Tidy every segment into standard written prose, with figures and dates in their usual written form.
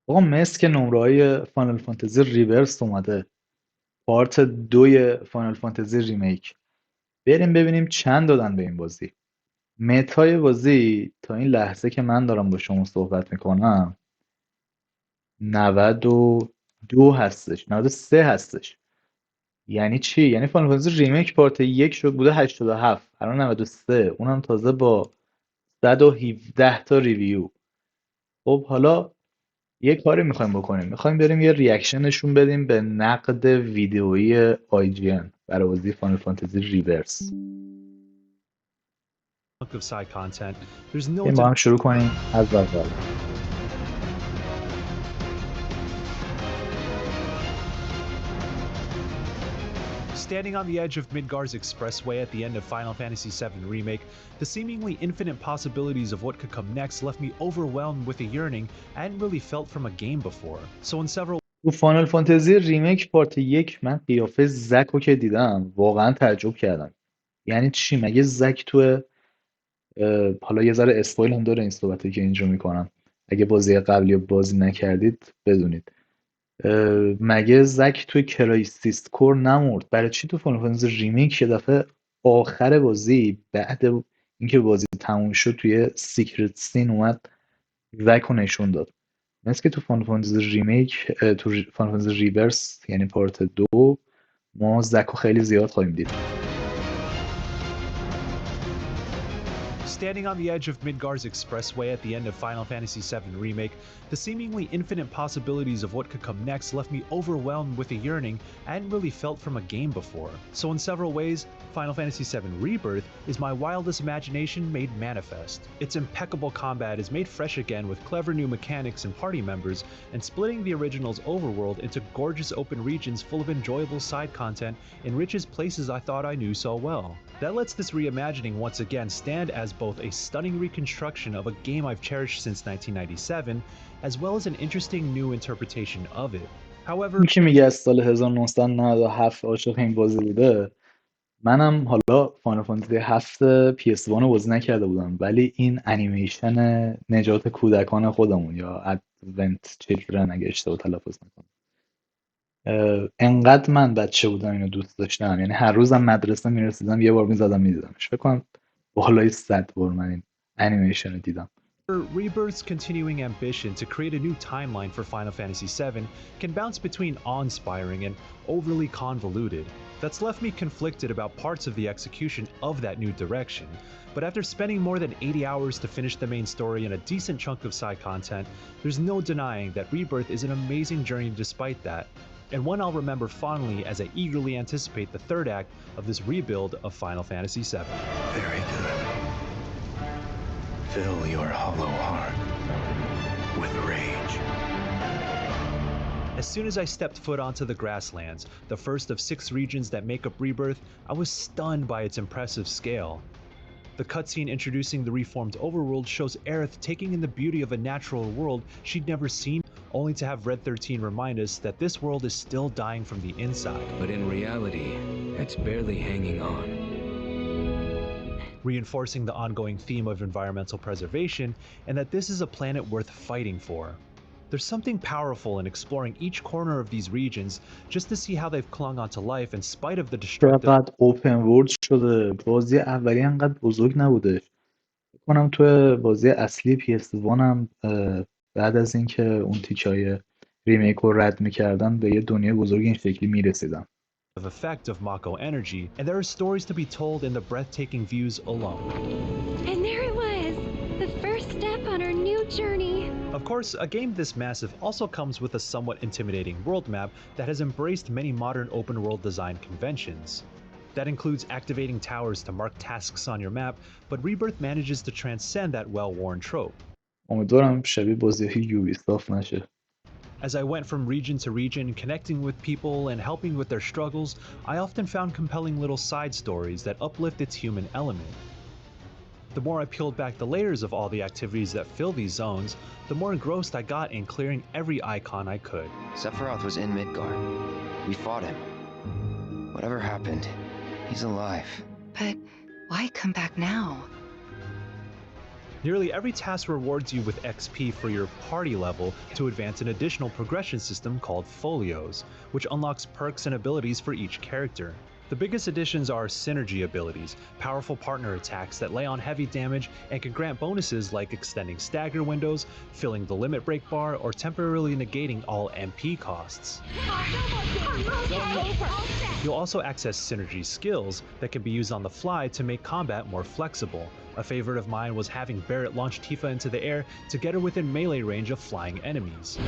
آقا مثل که نمره‌های فانال فانتزی ریورس اومده، پارت 2 فانال فانتزی ریمیک. بریم ببینیم چند دادن به این بازی. متای بازی تا این لحظه که من دارم با شما صحبت میکنم 92 هستش، 93 هستش. یعنی چی؟ یعنی فانال فانتزی ریمیک پارت 1 شد بوده 87، الان 93، اونم تازه با 117 تا ریویو. خب حالا یه کاری میخوایم بکنیم، میخوایم بریم یه ریاکشن نشون بدیم به نقد ویدئویی IGN برای بازی فانال فانتزی ریورس. of side content. There's no بریم با هم شروع کنیم از اول. Standing on the edge of Midgar's expressway at the end of Final Fantasy VII Remake, the seemingly infinite possibilities of what could come next left me overwhelmed with a yearning I hadn't really felt from a game before. So in several تو فانال فانتزی ریمیک پارت 1 من قیافه زک رو که دیدم واقعا تعجب کردم. یعنی چی؟ مگه زک تو حالا یه ذره اسپویل هم داره این صحبتی که اینجا میکنم، اگه بازی قبلی رو بازی نکردید بدونید. مگه زک توی کرایسیس کور نمرد؟ برای چی تو فانال فانتزی ریمیک یه دفعه آخر بازی بعد اینکه بازی تموم شد توی سیکرت سین اومد زک رو نشون داد؟ مثل که تو فانال فانتزی ریمیک، تو فانال فانتزی ریورس یعنی پارت 2، ما زک رو خیلی زیاد خواهیم دید. Standing on the edge of Midgar's expressway at the end of Final Fantasy VII Remake, the seemingly infinite possibilities of what could come next left me overwhelmed with a yearning I hadn't really felt from a game before. So in several ways, Final Fantasy VII Rebirth is my wildest imagination made manifest. Its impeccable combat is made fresh again with clever new mechanics and party members, and splitting the original's overworld into gorgeous open regions full of enjoyable side content enriches places I thought I knew so well. That lets this reimagining once again stand as both a stunning reconstruction of a game I've cherished since 1997, as well as an interesting new interpretation of it. However, این که میگه از سال 1997 عاشق این بازی بوده، منم حالا فانال فانتزی 7 PS1 رو بازی نکرده بودم، ولی این انیمیشن نجات کودکان خودمون یا ادونت چیلدرن اگه اشتباه تلفظ نکنم، انقدر من بچه بودم اینو دوست داشتم، یعنی هر روزم مدرسه میرسیدم یه بار میزدم میدیدمش. فکر کنم بالای 100 بار من این انیمیشن رو دیدم. Rebirth's continuing ambition to create a new timeline for Final Fantasy VII can bounce between awe-inspiring and overly convoluted. That's left me conflicted about parts of the execution of that new direction, but after spending more than 80 hours to finish the main story and a decent chunk of side content, there's no denying that Rebirth is an amazing journey despite that, and one I'll remember fondly as I eagerly anticipate the third act of this rebuild of Final Fantasy VII. Very good. Fill your hollow heart with rage. As soon as I stepped foot onto the grasslands, the first of 6 regions that make up Rebirth, I was stunned by its impressive scale. The cutscene introducing the reformed overworld shows Aerith taking in the beauty of a natural world she'd never seen, only to have Red 13 remind us that this world is still dying from the inside. But in reality, it's barely hanging on. Reinforcing the ongoing theme of environmental preservation and that this is a planet worth fighting for. There's something powerful in exploring each corner of these regions just to see how they've clung onto life in spite of the destructive چقدر اوپن ورلد شده. بازی اولی انقدر بزرگ نبوده. فکر کنم تو بازی اصلی PS1 هم بعد از اینکه اون تیکای ریمیک رو رد میکردن به یه دنیای بزرگ این شکلی میرسیدن. effect of Mako energy, and there are stories to be told in the breathtaking views alone. And there it was, the first step on our new journey. Of course, a game this massive also comes with a somewhat intimidating world map that has embraced many modern open world design conventions. That includes activating towers to mark tasks on your map, but Rebirth manages to transcend that well-worn trope. امیدوارم شبیه بازی یوبیسافت نشه. As I went from region to region, connecting with people and helping with their struggles, I often found compelling little side stories that uplift its human element. The more I peeled back the layers of all the activities that fill these zones, the more engrossed I got in clearing every icon I could. Sephiroth was in Midgard. We fought him. Whatever happened, he's alive. But why come back now? Nearly every task rewards you with XP for your party level to advance an additional progression system called folios, which unlocks perks and abilities for each character. The biggest additions are synergy abilities, powerful partner attacks that lay on heavy damage and can grant bonuses like extending stagger windows, filling the limit break bar, or temporarily negating all MP costs. You'll also access synergy skills that can be used on the fly to make combat more flexible. A favorite of mine was having Barrett launch Tifa into the air to get her within melee range of flying enemies.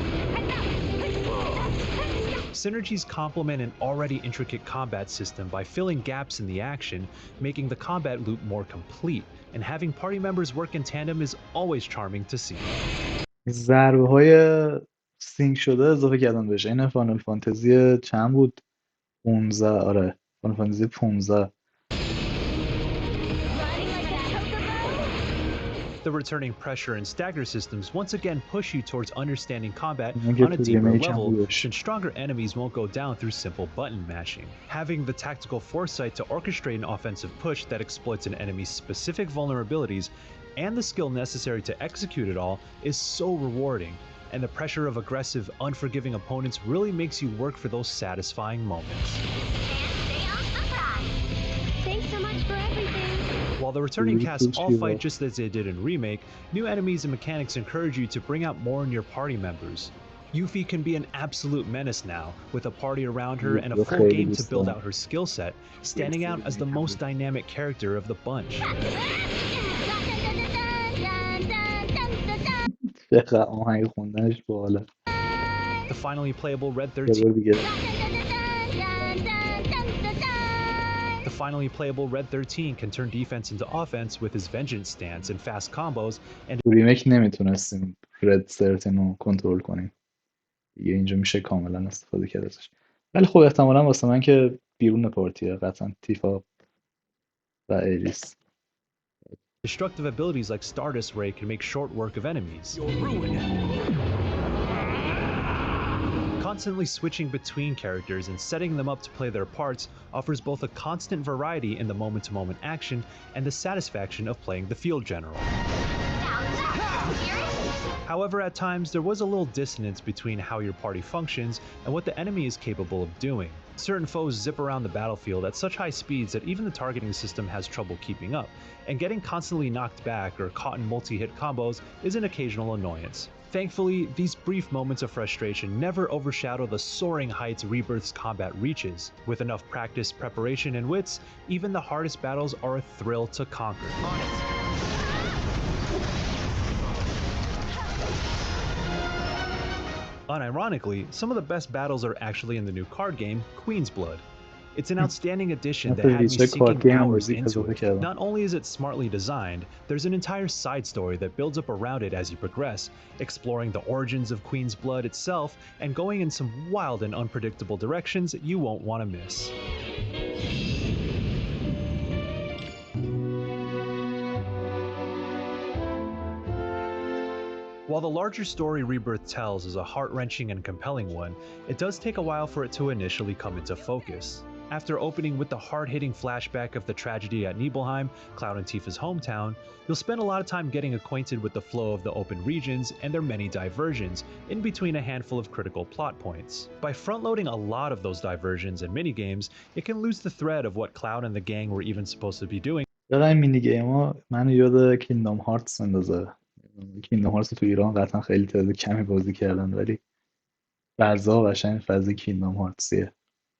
Synergies complement an already intricate combat system by filling gaps in the action, making the combat loop more complete, and having party members work in tandem is always charming to see. ضربه های سینک شده اضافه کردن بهش. این فانال فانتزی چند بود؟ 15. آره فانال فانتزی 15. The returning pressure and stagger systems once again push you towards understanding combat میگه on a تو deeper ریمیک هم level, بودش. since stronger enemies won't go down through simple button mashing. Having the tactical foresight to orchestrate an offensive push that exploits an enemy's specific vulnerabilities and the skill necessary to execute it all is so rewarding, and the pressure of aggressive, unforgiving opponents really makes you work for those satisfying moments. Thanks so much for everything. While the returning Really casts cool all shit, fight though. just as they did in Remake, new enemies and mechanics encourage you to bring out more in your party members. Yuffie can be an absolute menace now, with a party around her and a full خیلی game to دوست build دارم. out her skill set, standing out as the most dynamic character of the bunch. چقدر آهنگ خوندنش باحاله. The finally playable Red یه 13 بار دیگه. The finally playable Red 13 can turn defense into offense with his vengeance stance and fast combos, and تو ریمیک نمیتونستیم رد سرتن رو کنترل کنیم. دیگه اینجا میشه کاملا استفاده کرد ازش. ولی خب احتمالا واسه من که بیرون پارتیه قطعا تیفا و ایریس. destructive abilities like Stardust Ray can make short work of enemies. Constantly switching between characters and setting them up to play their parts offers both a constant variety in the moment-to-moment action and the satisfaction of playing the field general. However, at times, there was a little dissonance between how your party functions and what the enemy is capable of doing. Certain foes zip around the battlefield at such high speeds that even the targeting system has trouble keeping up, and getting constantly knocked back or caught in multi-hit combos is an occasional annoyance. Thankfully, these brief moments of frustration never overshadow the soaring heights Rebirth's combat reaches. With enough practice, preparation, and wits, even the hardest battles are a thrill to conquer. Unironically, some of the best battles are actually in the new card game, Queen's Blood. It's an outstanding addition that had me sinking hours into it. Not only is it smartly designed, there's an entire side story that builds up around it as you progress, exploring the origins of Queen's Blood itself and going in some wild and unpredictable directions you won't want to miss. While the larger story Rebirth tells is a heart-wrenching and compelling one, it does take a while for it to initially come into focus. After opening with the hard-hitting flashback of the tragedy at Nibelheim, Cloud and Tifa's hometown, you'll spend a lot of time getting acquainted with the flow of the open regions and their many diversions, in between a handful of critical plot points. By front-loading a lot of those diversions and minigames, it can lose the thread of what Cloud and the gang were even supposed to be doing. این مینی گیم ها منو یاد کینگدام هارتس اندازه. کینگدام هارتس تو ایران قطعا خیلی تعداد کمی بازی کردن ولی فضا قشنگ فضا کینگدام هارتسیه.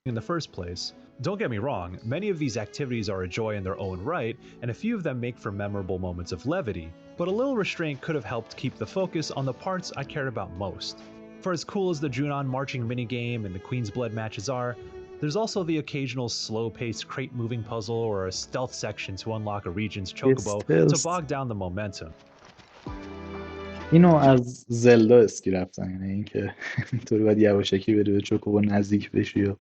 In the first place. Don't get me wrong, many of these activities are a joy in their own right, and a few of them make for memorable moments of levity, but a little restraint could have helped keep the focus on the parts I cared about most. For as cool as the Junon marching minigame and the Queen's Blood matches are, there's also the occasional slow-paced crate-moving puzzle or a stealth section to unlock a region's chocobo to bog down the momentum. اینو از زلدا اسکی رفتن، یعنی اینکه اینطوری باید یواشکی بری به چوکوبو نزدیک بشی و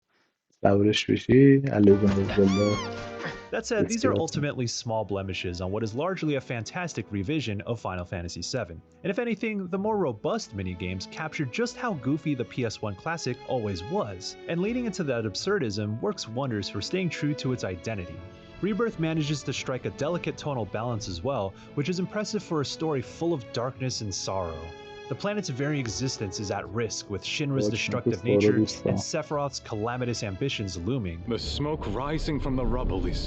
سوارش بشی علیه زلدا. That said, these are ultimately small blemishes on what is largely a fantastic revision of Final Fantasy VII. And if anything, the more robust minigames capture just how goofy the PS1 classic always was, and leading into that absurdism works wonders for staying true to its identity. Rebirth manages to strike a delicate tonal balance as well, which is impressive for a story full of darkness and sorrow. The planet's very existence is at risk, with Shinra's destructive nature and Sephiroth's calamitous ambitions looming. The smoke rising from the rubble is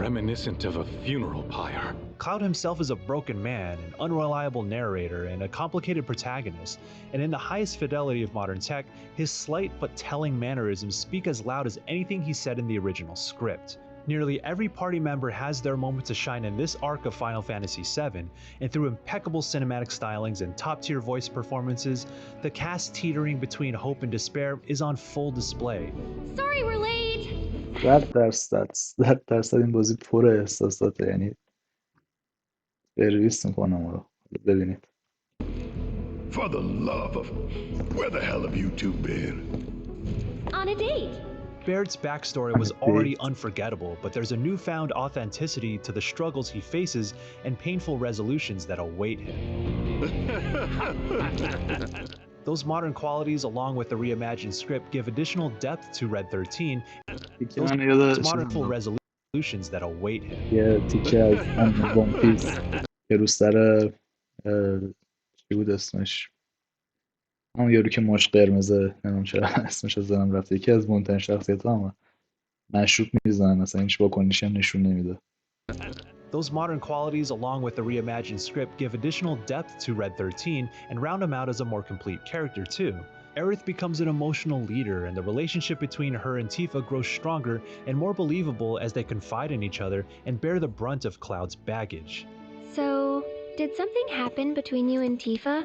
reminiscent of a funeral pyre. Cloud himself is a broken man, an unreliable narrator, and a complicated protagonist, and in the highest fidelity of modern tech, his slight but telling mannerisms speak as loud as anything he said in the original script. Nearly every party member has their moment to shine in this arc of Final Fantasy VII, and through impeccable cinematic stylings and top-tier voice performances, the cast teetering between hope and despair is on full display. Sorry we're late. 100% این بازی پر احساساته، یعنی سرویس میکنم رو ببینید. For the love of... Where the hell have you two been? On a date. Baird's backstory was already unforgettable, but there's a newfound authenticity to the struggles he faces and painful resolutions that await him. Those modern qualities, along with the reimagined script, give additional depth to Red 13. Those modern full resolutions that await him. یه تیکه از ون پیس که رو سر چی بود اسمش، همون یارو که ماش قرمزه، نمیدونم چرا اسمش از ذهنم رفته، یکی از مهمترین شخصیت‌ها، هم مشروب میزنن، مثلا هیچ واکنشی هم نشون نمیده. Those modern qualities, along with the reimagined script, give additional depth to Red 13 and round him out as a more complete character too. Aerith becomes an emotional leader, and the relationship between her and Tifa grows stronger and more believable as they confide in each other and bear the brunt of Cloud's baggage. So, did something happen between you and Tifa?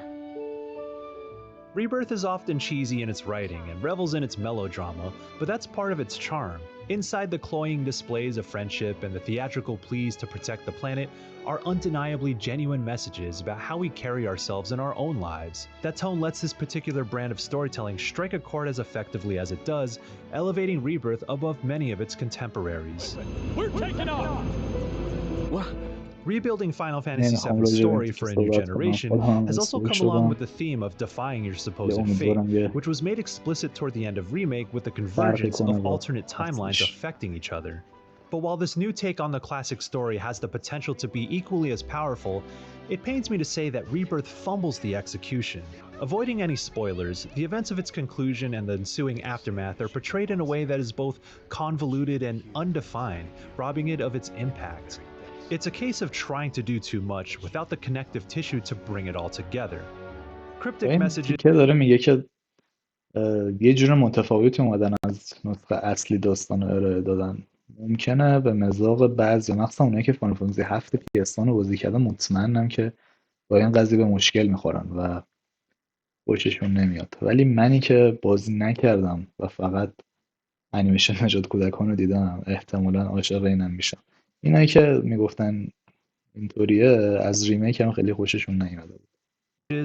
Rebirth is often cheesy in its writing and revels in its melodrama, but that's part of its charm. Inside the cloying displays of friendship and the theatrical pleas to protect the planet are undeniably genuine messages about how we carry ourselves in our own lives. That tone lets this particular brand of storytelling strike a chord as effectively as it does, elevating Rebirth above many of its contemporaries. We're taking off! What? Rebuilding Final Fantasy VII's story for a new generation has also come along with the theme of defying your supposed fate, which was made explicit toward the end of Remake with the convergence of alternate timelines affecting each other. But while this new take on the classic story has the potential to be equally as powerful, it pains me to say that Rebirth fumbles the execution. Avoiding any spoilers, the events of its conclusion and the ensuing aftermath are portrayed in a way that is both convoluted and undefined, robbing it of its impact. It's a case of trying to do too much without the connective tissue to bring it all together. Cryptic messages که داره میگه که یه جور متفاوتی اومدن از نسخه اصلی داستان رو ارائه دادن. ممکنه به مذاق بعضی، مخصوصا اونایی که فانال فانتزی 7 PS1 رو بازی کردن، مطمئنم که با این قضیه به مشکل میخورن و خوششون نمیاد. ولی منی که بازی نکردم و فقط انیمیشن نجات کودکان رو دیدم، احتمالاً عاشق اینم میشم. اینایی که میگفتن اینطوریه از ریمیک هم خیلی خوششون نیومده بود.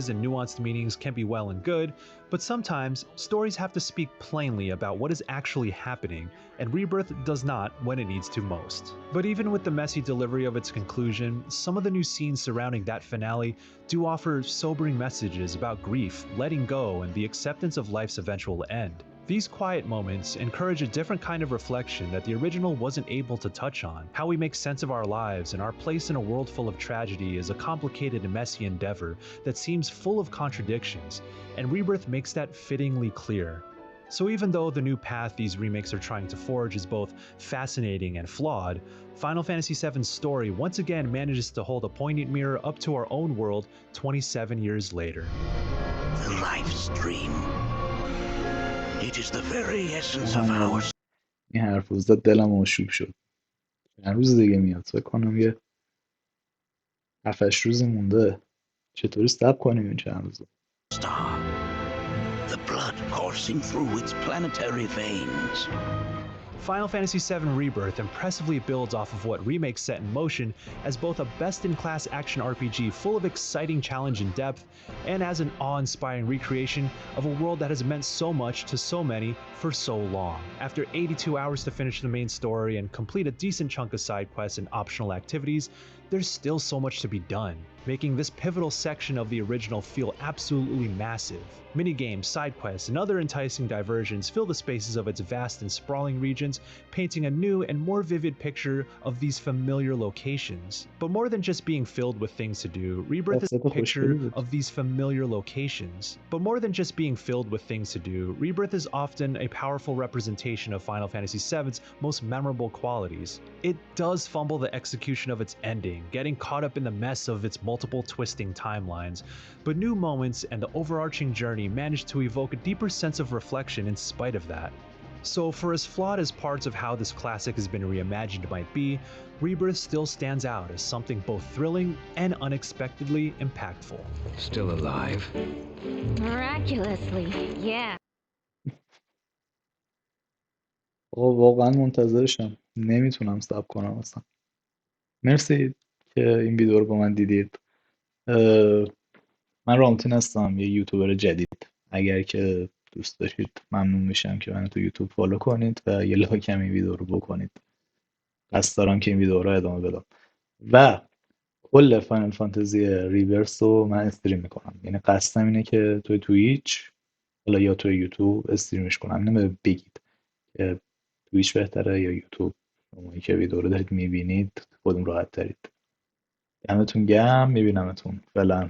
and nuanced meanings can be well and good, but sometimes stories have to speak plainly about what is actually happening, and Rebirth does not when it needs to most. But even with the messy delivery of its conclusion, some of the new scenes surrounding that finale do offer sobering messages about grief, letting go, and the acceptance of life's eventual end. These quiet moments encourage a different kind of reflection that the original wasn't able to touch on. How we make sense of our lives and our place in a world full of tragedy is a complicated and messy endeavor that seems full of contradictions, and Rebirth makes that fittingly clear. So even though the new path these remakes are trying to forge is both fascinating and flawed, Final Fantasy VII's story once again manages to hold a poignant mirror up to our own world 27 years later. The life stream. It is the very essence of our... این حرف زد دلم آشوب شد. چند روز دیگه میاد، فکر کنم یه 7-8 روزی مونده. چطوری صبر کنیم این چند روزه؟ star. The blood coursing through its planetary veins. Final Fantasy VII Rebirth impressively builds off of what Remake set in motion as both a best-in-class action RPG full of exciting challenge and depth, and as an awe-inspiring recreation of a world that has meant so much to so many for so long. After 82 hours to finish the main story and complete a decent chunk of side quests and optional activities, there's still so much to be done, making this pivotal section of the original feel absolutely massive. Minigames, side quests, and other enticing diversions fill the spaces of its vast and sprawling regions, painting a new and more vivid picture of these familiar locations. But more than just being filled with things to do, Rebirth is a دستت خوشگلی picture بود. of these familiar locations. But more than just being filled with things to do, Rebirth is often a powerful representation of Final Fantasy VII's most memorable qualities. It does fumble the execution of its ending, getting caught up in the mess of its multiple twisting timelines, but new moments and the overarching journey manage to evoke a deeper sense of reflection in spite of that. So for as flawed as parts of how this classic has been reimagined might be, Rebirth still stands out as something both thrilling and unexpectedly impactful. Still alive? Miraculously, yeah. آقا واقعا منتظرشم، نمیتونم صبر کنم اصلا. مرسی که این ویدیو رو با من دیدید. من رامتین هستم، یه یوتیوبر جدید. اگر که دوست داشتید ممنون میشم که منو تو یوتیوب فالو کنید و یه لایک هم این ویدیو رو بکنید. قصد دارم که این ویدیو رو ادامه بدم و کل فاینال فانتزی ریورس رو من استریم میکنم. یعنی قصدم اینه که توی تویچ حالا یا توی یوتیوب استریمش کنم. نمیدونم بگید که تویچ بهتره یا یوتیوب. شمایی که ویدیو رو دارید میبینید خودتون راحت ترید. دمتون گرم، میبینمتون. فعلا